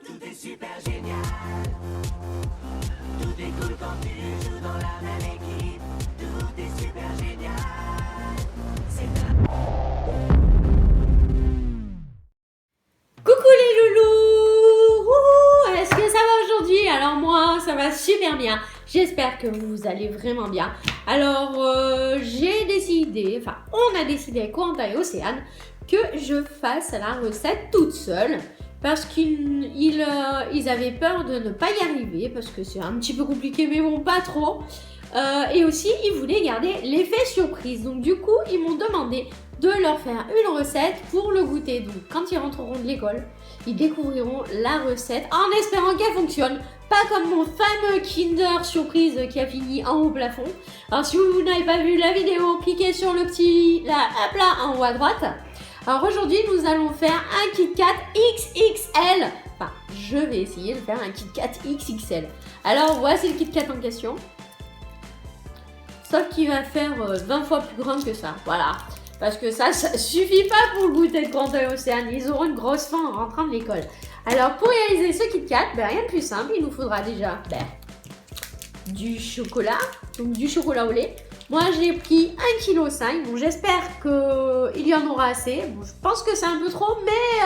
Tout est super génial. Tout est cool quand tu joues dans la même équipe. Tout est super génial. C'est Coucou les loulous! Wouhou! Est-ce que ça va aujourd'hui? Alors moi, ça va super bien. J'espère que vous allez vraiment bien. Alors, j'ai décidé, enfin, on a décidé avec Corentin et Océane que je fasse la recette toute seule. Parce qu'ils avaient peur de ne pas y arriver, parce que c'est un petit peu compliqué, mais bon, pas trop. Et aussi, ils voulaient garder l'effet surprise. Donc du coup, ils m'ont demandé de leur faire une recette pour le goûter. Donc quand ils rentreront de l'école, ils découvriront la recette en espérant qu'elle fonctionne. Pas comme mon fameux Kinder surprise qui a fini en haut plafond. Alors si vous n'avez pas vu la vidéo, cliquez sur le petit hop là en haut à droite. Alors aujourd'hui, nous allons faire un Kit Kat XXL. Enfin, je vais essayer de faire un Kit Kat XXL. Alors voici le Kit Kat en question. Sauf qu'il va faire 20 fois plus grand que ça. Voilà. Parce que ça suffit pas pour le goûter de Corentin et Océane. Ils auront une grosse faim en rentrant de l'école. Alors pour réaliser ce Kit Kat, rien de plus simple. Il nous faudra déjà du chocolat. Donc du chocolat au lait. Moi j'ai pris 1,5 kg. Bon, j'espère qu'il y en aura assez. Bon, je pense que c'est un peu trop, mais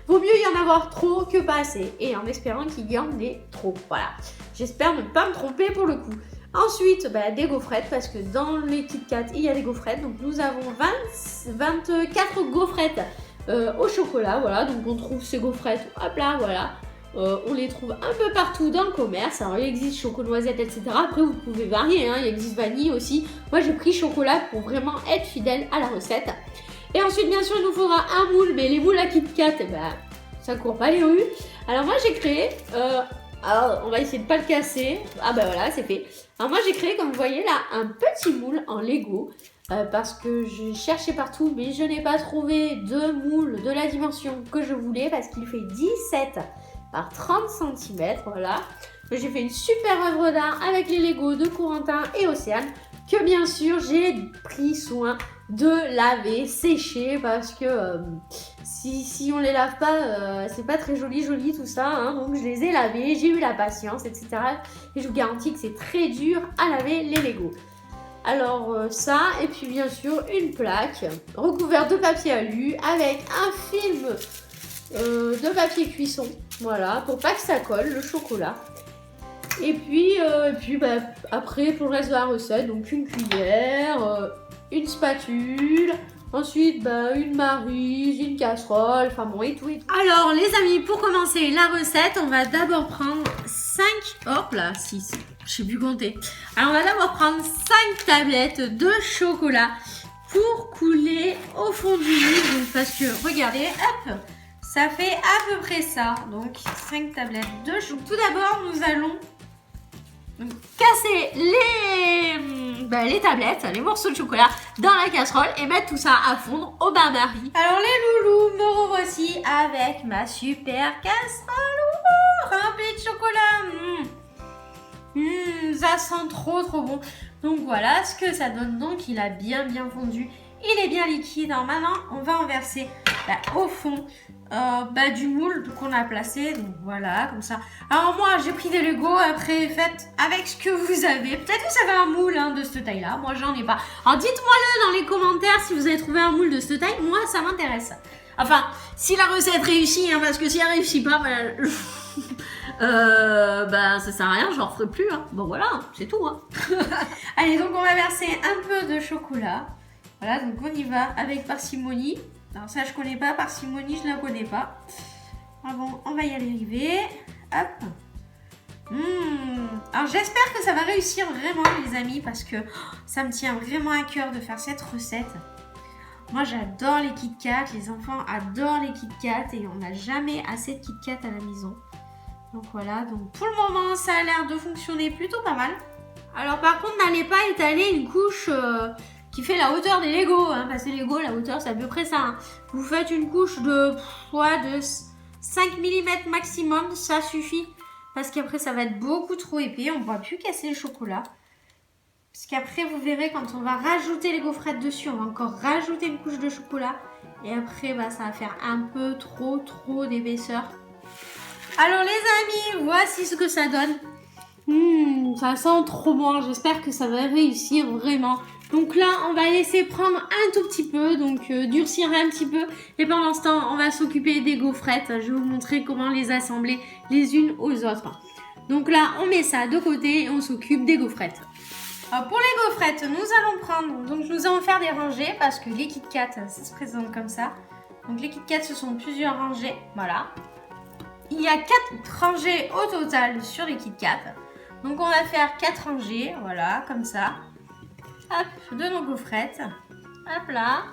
vaut mieux y en avoir trop que pas assez. Et en espérant qu'il y en ait trop. Voilà. J'espère ne pas me tromper pour le coup. Ensuite, des gaufrettes, parce que dans les Kit Kat, il y a des gaufrettes. Donc nous avons 24 gaufrettes au chocolat. Voilà, donc on trouve ces gaufrettes, hop là, voilà. On les trouve un peu partout dans le commerce. Alors il existe chocolat noisette, etc. Après vous pouvez varier, hein. Il existe vanille aussi. Moi j'ai pris chocolat pour vraiment être fidèle à la recette. Et ensuite bien sûr il nous faudra un moule, mais les moules à Kit Kat, ça court pas les rues. Alors moi j'ai créé, alors on va essayer de pas le casser. Ah voilà, c'est fait. Alors moi j'ai créé, comme vous voyez là, un petit moule en Lego. Parce que je cherchais partout, mais je n'ai pas trouvé de moule de la dimension que je voulais, parce qu'il fait 17 par 30 cm, voilà. J'ai fait une super œuvre d'art avec les Lego de Corentin et Océane, que bien sûr j'ai pris soin de laver, sécher, parce que si on les lave pas, c'est pas très joli tout ça, hein. Donc je les ai lavés, j'ai eu la patience, etc. Et je vous garantis que c'est très dur à laver les Lego. Alors ça, et puis bien sûr une plaque recouverte de papier alu avec un film de papier cuisson, voilà, pour pas que ça colle, le chocolat. Et puis, après, pour le reste de la recette, donc une cuillère, une spatule, ensuite une maryse, une casserole, enfin bon, et tout. Alors les amis, pour commencer la recette, on va d'abord prendre 5, hop là, 6, je sais plus compter. Alors on va d'abord prendre 5 tablettes de chocolat pour couler au fond du moule, donc parce que, regardez, hop, ça fait à peu près ça, donc 5 tablettes de chocolat. Tout d'abord, nous allons casser les tablettes, les morceaux de chocolat dans la casserole et mettre tout ça à fondre au bain-marie. Alors les loulous, me revoici avec ma super casserole remplie de chocolat. Ça sent trop bon. Donc voilà ce que ça donne. Donc il a bien fondu. Il est bien liquide. Alors maintenant, on va en verser au fond du moule qu'on a placé. Donc voilà, comme ça. Alors moi, j'ai pris des Lego. Après, faites avec ce que vous avez. Peut-être que vous avez un moule de cette taille-là. Moi, j'en ai pas. Alors dites-moi-le dans les commentaires si vous avez trouvé un moule de cette taille. Moi, ça m'intéresse. Enfin, si la recette réussit, hein, parce que si elle réussit pas, ça sert à rien, j'en referai plus. Hein. Bon voilà, c'est tout. Hein. Allez, donc on va verser un peu de chocolat. Voilà, donc on y va avec parcimonie. Alors ça, je connais pas, parcimonie, je la connais pas. Ah bon, on va y arriver. Hop. Alors j'espère que ça va réussir vraiment les amis, parce que ça me tient vraiment à cœur de faire cette recette. Moi j'adore les Kit Kat, les enfants adorent les Kit Kat et on n'a jamais assez de Kit Kat à la maison. Donc voilà, donc pour le moment ça a l'air de fonctionner plutôt pas mal. Alors par contre n'allez pas étaler une couche qui fait la hauteur des Lego, hein, parce que les Lego la hauteur c'est à peu près ça. Hein. Vous faites une couche de 5 mm maximum, ça suffit. Parce qu'après ça va être beaucoup trop épais, on ne pourra plus casser le chocolat. Parce qu'après vous verrez quand on va rajouter les gaufrettes dessus, on va encore rajouter une couche de chocolat. Et après ça va faire un peu trop d'épaisseur. Alors les amis, voici ce que ça donne. Ça sent trop bon, j'espère que ça va réussir vraiment. Donc là, on va laisser prendre un tout petit peu, donc durcir un petit peu. Et pendant ce temps, on va s'occuper des gaufrettes. Je vais vous montrer comment les assembler les unes aux autres. Donc là, on met ça de côté et on s'occupe des gaufrettes. Alors pour les gaufrettes, nous allons prendre, donc nous allons faire des rangées parce que les Kit Kat, ça se présente comme ça. Donc les Kit Kat, ce sont plusieurs rangées, voilà. Il y a 4 rangées au total sur les Kit Kat. Donc on va faire 4 rangées, voilà, comme ça. Hop, de nos gaufrettes. Hop là.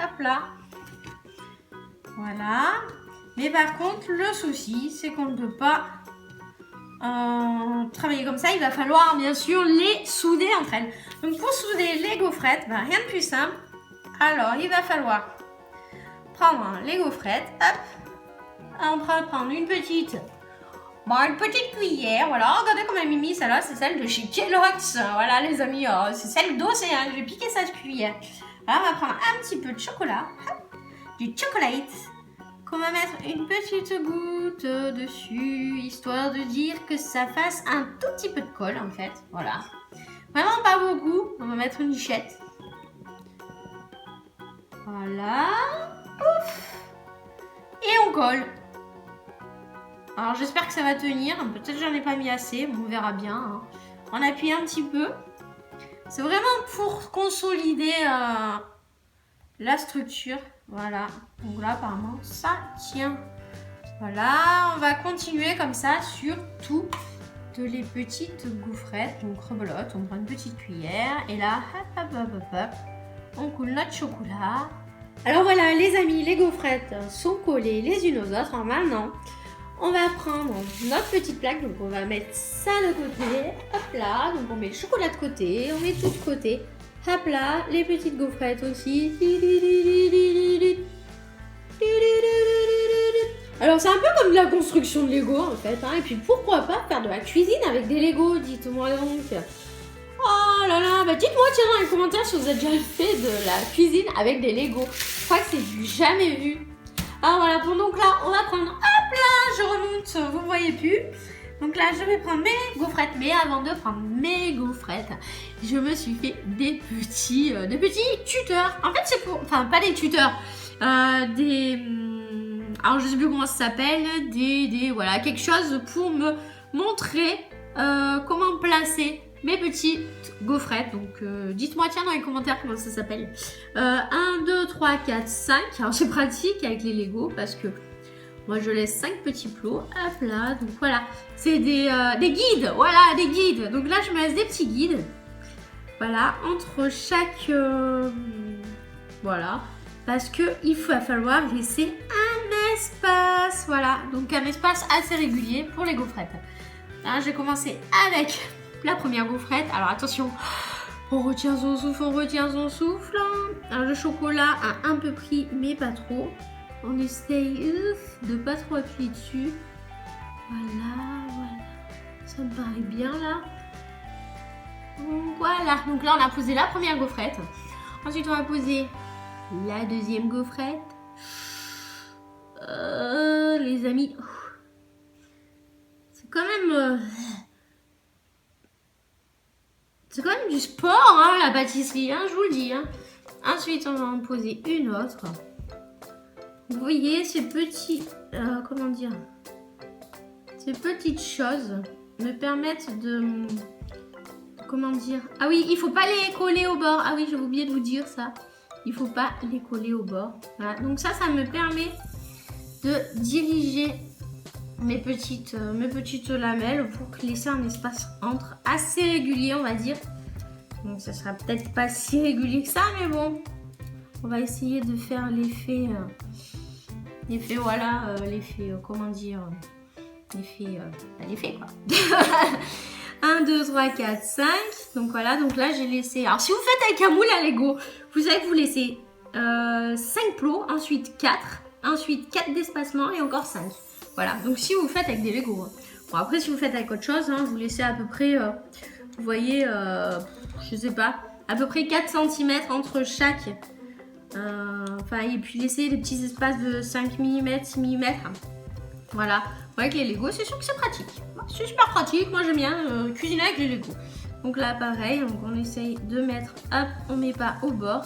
Hop là. Voilà. Mais par contre, le souci, c'est qu'on ne peut pas travailler comme ça. Il va falloir bien sûr les souder entre elles. Donc pour souder les gaufrettes, rien de plus simple. Alors, il va falloir prendre les gaufrettes. Hop. On va prendre une petite cuillère, voilà, regardez comme elle m'a mis celle-là, c'est celle de chez Kellogg's, voilà les amis, c'est celle d'Océan, je vais piquer sa cuillère. Voilà, on va prendre un petit peu de chocolat, du chocolate, qu'on va mettre une petite goutte dessus, histoire de dire que ça fasse un tout petit peu de colle en fait, voilà. Vraiment pas beaucoup, on va mettre une lichette. Voilà, ouf, et on colle. Alors j'espère que ça va tenir, peut-être j'en ai pas mis assez, on verra bien. Hein. On appuie un petit peu. C'est vraiment pour consolider la structure. Voilà, donc là apparemment ça tient. Voilà, on va continuer comme ça sur toutes les petites gaufrettes. Donc rebelote, on prend une petite cuillère et là, hop, hop, hop, hop, hop, on coule notre chocolat. Alors voilà les amis, les gaufrettes sont collées les unes aux autres. Alors maintenant, on va prendre notre petite plaque, donc on va mettre ça de côté, hop là, donc on met le chocolat de côté, on met tout de côté, hop là, les petites gaufrettes aussi. Alors c'est un peu comme de la construction de Lego en fait, hein. Et puis pourquoi pas faire de la cuisine avec des Lego, dites-moi donc. Oh là là, bah dites-moi tiens dans les commentaires si vous avez déjà fait de la cuisine avec des Lego. Je crois que c'est du jamais vu. Alors voilà, bon donc là on va prendre, hop là, je remonte, vous voyez plus. Donc là je vais prendre mes gaufrettes, mais avant de prendre mes gaufrettes, je me suis fait des petits tuteurs. En fait c'est pour, enfin pas des tuteurs, alors je sais plus comment ça s'appelle, voilà, quelque chose pour me montrer comment placer mes petites gaufrettes. Donc dites-moi tiens dans les commentaires comment ça s'appelle. 1, 2, 3, 4, 5. Alors c'est pratique avec les Lego parce que moi je laisse 5 petits plots. Hop là, donc voilà. C'est des guides, voilà, des guides. Donc là je me laisse des petits guides. Voilà, entre chaque... voilà. Parce qu'il va falloir laisser un espace. Voilà, donc un espace assez régulier pour les gaufrettes. Là j'ai commencé avec la première gaufrette. Alors attention, on retient son souffle, on retient son souffle. Alors le chocolat a un peu pris, mais pas trop. On essaye de pas trop appuyer dessus. Voilà, voilà. Ça me paraît bien là. Voilà, donc là on a posé la première gaufrette. Ensuite on va poser la deuxième gaufrette. Les amis, c'est quand même... c'est quand même du sport, hein, la pâtisserie, hein, je vous le dis. Hein. Ensuite, on va en poser une autre. Vous voyez, ces petits... comment dire? Ces petites choses me permettent de... Comment dire? Ah oui, il faut pas les coller au bord. Ah oui, j'ai oublié de vous dire ça. Il faut pas les coller au bord. Voilà. Donc ça me permet de diriger mes petites lamelles pour laisser un espace entre assez régulier, on va dire. Donc ça sera peut-être pas si régulier que ça, mais bon, on va essayer de faire l'effet voilà, l'effet comment dire, l'effet quoi. 1, 2, 3, 4, 5. Donc voilà, donc là j'ai laissé. Alors si vous faites avec un moule à Lego, vous savez que vous laissez 5 plots, ensuite 4, ensuite 4 d'espacement et encore 5. Voilà, donc si vous faites avec des Lego. Hein. Bon, après, si vous faites avec autre chose, hein, vous laissez à peu près, vous voyez, je sais pas, à peu près 4 cm entre chaque. Enfin, et puis laissez des petits espaces de 5 mm, 6 mm. Voilà, avec les Lego, c'est sûr que c'est pratique. C'est super pratique, moi j'aime bien cuisiner avec les Lego. Donc là pareil, donc on essaye de mettre, hop, on met pas au bord.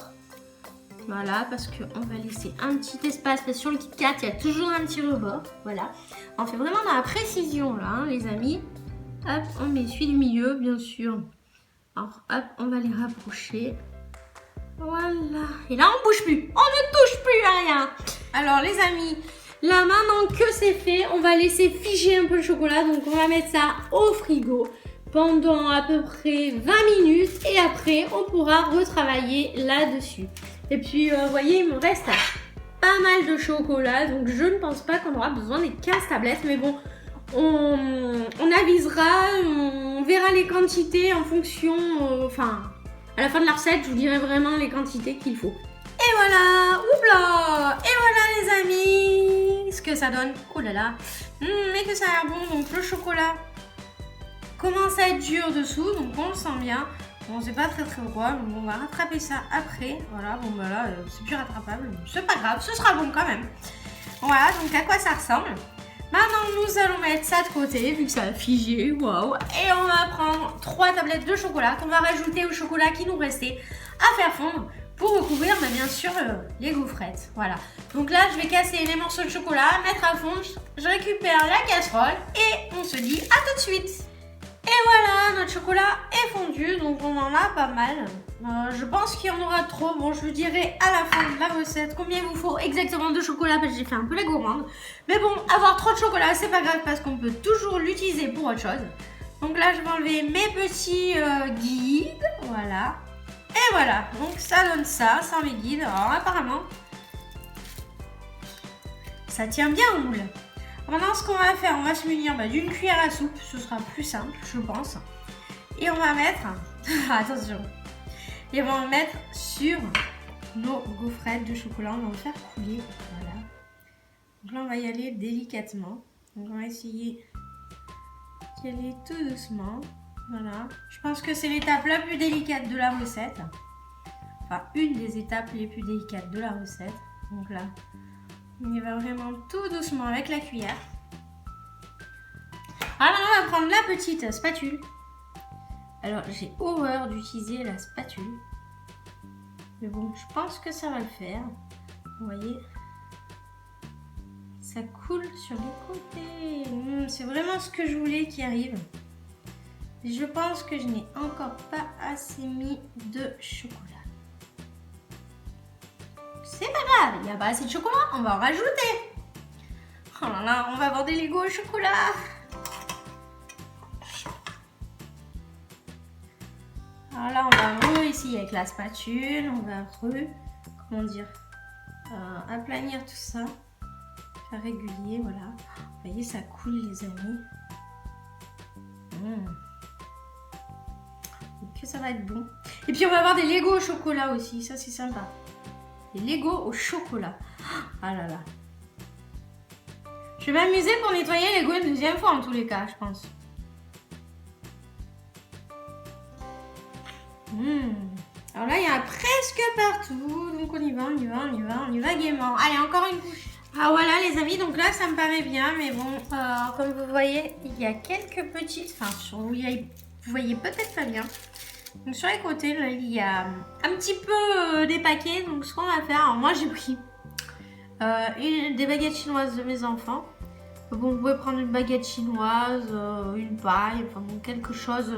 Voilà, parce qu'on va laisser un petit espace, parce que sur le Kit Kat, il y a toujours un petit rebord. Voilà, on fait vraiment dans la précision là, hein, les amis. Hop, on met celui du milieu, bien sûr. Alors hop, on va les rapprocher. Voilà, et là on bouge plus, on ne touche plus à rien. Alors les amis, là maintenant que c'est fait, on va laisser figer un peu le chocolat. Donc on va mettre ça au frigo pendant à peu près 20 minutes. Et après on pourra retravailler là-dessus. Et puis vous voyez, il me reste pas mal de chocolat. Donc je ne pense pas qu'on aura besoin des 15 tablettes. Mais bon, on avisera, on verra les quantités en fonction... à la fin de la recette, je vous dirai vraiment les quantités qu'il faut. Et voilà, oupla. Et voilà les amis, ce que ça donne. Oh là là, mais que ça a l'air bon. Donc le chocolat commence à être dur dessous, donc on le sent bien. Bon, c'est pas très quoi, donc on va rattraper ça après. Voilà, bon bah là, c'est plus rattrapable. C'est pas grave, ce sera bon quand même. Voilà, donc à quoi ça ressemble. Maintenant, nous allons mettre ça de côté, vu que ça a figé, waouh. Et on va prendre 3 tablettes de chocolat qu'on va rajouter au chocolat qui nous restait à faire fondre pour recouvrir, bien sûr, les gaufrettes. Voilà. Donc là, je vais casser les morceaux de chocolat, mettre à fondre, je récupère la casserole et on se dit à tout de suite. Et voilà, notre chocolat est fondu, donc on en a pas mal. Je pense qu'il y en aura trop. Bon, je vous dirai à la fin de la recette combien il vous faut exactement de chocolat, parce que j'ai fait un peu la gourmande. Mais bon, avoir trop de chocolat, c'est pas grave parce qu'on peut toujours l'utiliser pour autre chose. Donc là, je vais enlever mes petits guides. Voilà. Et voilà, donc ça donne ça, sans mes guides. Alors apparemment, ça tient bien au moule. Maintenant, ce qu'on va faire, on va se munir d'une cuillère à soupe. Ce sera plus simple, je pense. Et on va mettre... attention. Et on va en mettre sur nos gaufrettes de chocolat. On va en faire couler. Voilà. Donc là, on va y aller délicatement. Donc on va essayer d'y aller tout doucement. Voilà. Je pense que c'est l'étape la plus délicate de la recette. Enfin, une des étapes les plus délicates de la recette. Donc là... on y va vraiment tout doucement avec la cuillère. Alors maintenant, on va prendre la petite spatule. Alors, j'ai horreur d'utiliser la spatule. Mais bon, je pense que ça va le faire. Vous voyez, ça coule sur les côtés. C'est vraiment ce que je voulais qui arrive. Et je pense que je n'ai encore pas assez mis de chocolat. C'est pas grave, il n'y a pas assez de chocolat, on va en rajouter. Oh là là, on va avoir des Lego au chocolat. Alors là, on va essayer avec la spatule, on va aplanir tout ça, faire régulier, voilà. Vous voyez, ça coule les amis. Donc ça va être bon. Et puis on va avoir des Lego au chocolat aussi, ça c'est sympa. Des Lego au chocolat. Ah là là. Je vais m'amuser pour nettoyer les Lego une deuxième fois en tous les cas, je pense. Alors là, il y en a presque partout. Donc on y va gaiement. Allez, encore une couche. Ah voilà les amis, donc là ça me paraît bien. Mais bon, comme vous voyez, il y a quelques petites... vous voyez peut-être pas bien. Donc sur les côtés, là, il y a un petit peu des paquets. Donc ce qu'on va faire, alors moi j'ai pris des baguettes chinoises de mes enfants. Bon, vous pouvez prendre une baguette chinoise, une paille, enfin bon, quelque chose,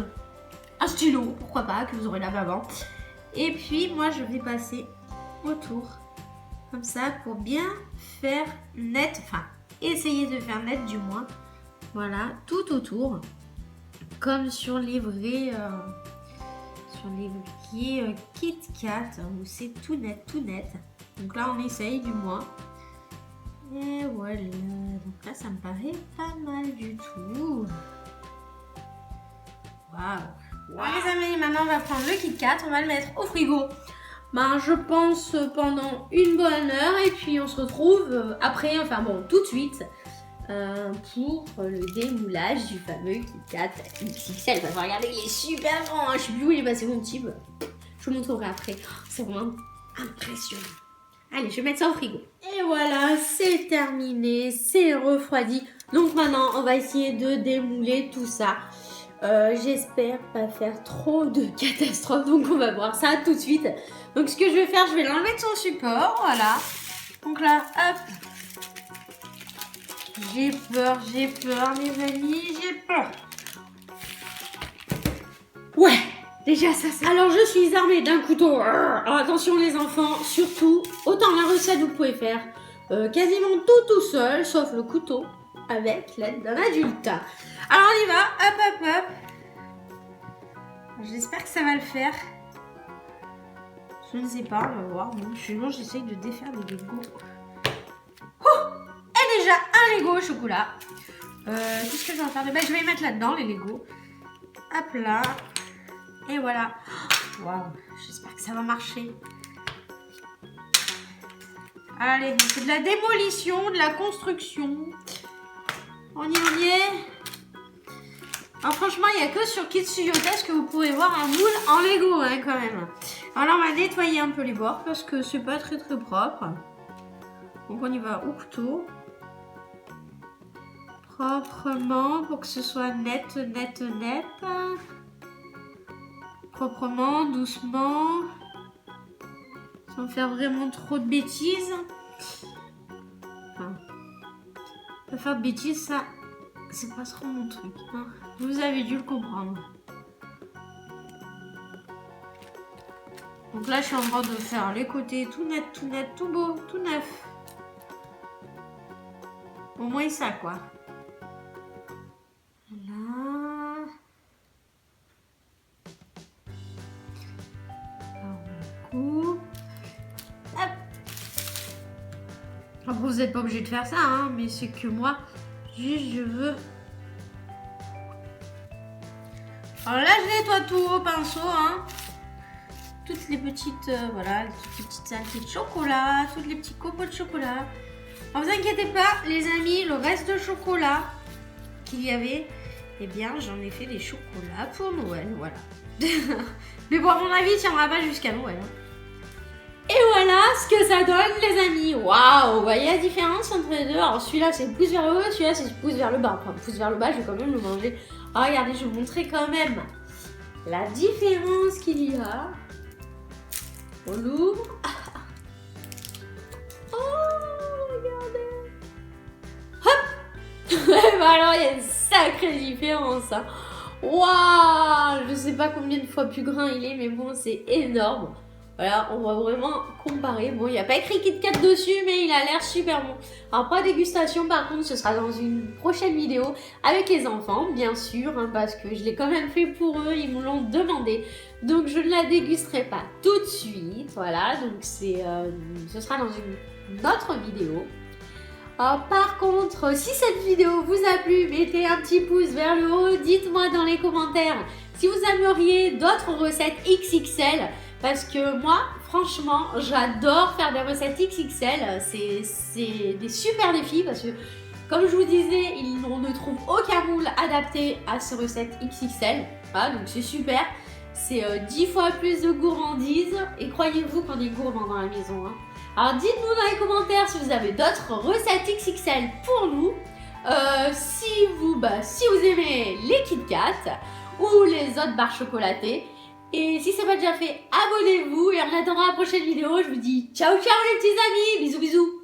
un stylo, pourquoi pas, que vous aurez là avant. Et puis moi je vais passer autour, comme ça, pour bien faire net, enfin essayer de faire net du moins. Voilà, tout autour, comme sur les vrais... sur les vrais Kit Kat où c'est tout net. Donc là on essaye du moins. Et voilà. Donc là ça me paraît pas mal du tout. Waouh. Les amis, maintenant on va prendre le Kit Kat, on va le mettre au frigo. Je pense pendant une bonne heure et puis on se retrouve après, enfin bon, tout de suite. Pour le démoulage du fameux Kit Kat XXL. Enfin, regardez, il est super grand. Je sais plus où il est passé mon type. Je vous montrerai après. C'est vraiment impressionnant. Allez, je vais mettre ça au frigo. Et voilà, c'est terminé, c'est refroidi. Donc maintenant, on va essayer de démouler tout ça. J'espère pas faire trop de catastrophes, donc on va voir ça tout de suite. Donc ce que je vais faire, je vais l'enlever de son support, voilà. Donc là, hop. J'ai peur, les amis, j'ai peur. Ouais, déjà ça c'est... Alors je suis armée d'un couteau. Alors attention les enfants, surtout, autant la recette vous pouvez faire quasiment tout seul, sauf le couteau, avec l'aide d'un adulte. Alors on y va, hop. J'espère que ça va le faire. Je ne sais pas, on va voir. Donc, sinon j'essaye de défaire les Legos. Et déjà un Lego au chocolat. Qu'est-ce que je vais en faire de... Je vais les mettre là-dedans les Legos. Hop là. Et voilà. Waouh, j'espère que ça va marcher. Allez, c'est de la démolition, de la construction. On y est. Alors franchement, il n'y a que sur Kids Studio Test que vous pourrez voir un moule en Lego hein, quand même. Alors on va nettoyer un peu les bords parce que c'est pas très propre. Donc on y va au couteau. Proprement pour que ce soit net. Proprement, doucement. Sans faire vraiment trop de bêtises. Enfin, pas faire de bêtises, ça, c'est pas trop mon truc. Hein. Vous avez dû le comprendre. Donc là, je suis en train de faire les côtés tout net, tout beau, tout neuf. Au moins ça, quoi. Voilà. Alors, on coupe. Hop. Après, vous n'êtes pas obligé de faire ça, hein, mais c'est que moi, juste, je veux... Alors là, je nettoie tout au pinceau, hein. Toutes les petites, voilà, toutes les petites saletés de chocolat, toutes les petits copeaux de chocolat. Alors vous inquiétez pas, les amis, le reste de chocolat qu'il y avait, eh bien, j'en ai fait des chocolats pour Noël, voilà. Mais bon, à mon avis, il tiendra pas jusqu'à Noël. Et voilà ce que ça donne, les amis. Waouh, vous voyez la différence entre les deux? Alors celui-là, c'est pouce vers le haut, celui-là, c'est pouce vers le bas. Enfin, pouce vers le bas, je vais quand même le manger. Ah, regardez, je vais vous montrer quand même la différence qu'il y a. On l'ouvre. Oh, regardez. Hop. Bah alors, il y a une sacrée différence. Hein. Waouh, je sais pas combien de fois plus grand il est, mais bon, c'est énorme. Voilà, on va vraiment comparer. Bon, il n'y a pas écrit Kit Kat dessus, mais il a l'air super bon. Alors, pas dégustation, par contre, ce sera dans une prochaine vidéo avec les enfants, bien sûr, hein, parce que je l'ai quand même fait pour eux, ils me l'ont demandé. Donc, je ne la dégusterai pas tout de suite. Voilà, donc ce sera dans une autre vidéo. Alors, par contre, si cette vidéo vous a plu, mettez un petit pouce vers le haut. Dites-moi dans les commentaires si vous aimeriez d'autres recettes XXL. Parce que moi, franchement, j'adore faire des recettes XXL. C'est des super défis parce que, comme je vous disais, on ne trouve aucun moule adapté à ces recettes XXL. Voilà, donc c'est super. C'est 10 fois plus de gourmandise. Et croyez-vous qu'on est gourmand dans la maison. Hein. Alors dites-nous dans les commentaires si vous avez d'autres recettes XXL pour nous. Si vous aimez les Kit Kat ou les autres barres chocolatées. Et si ce n'est pas déjà fait, abonnez-vous. Et en attendant la prochaine vidéo, je vous dis ciao ciao les petits amis. Bisous bisous.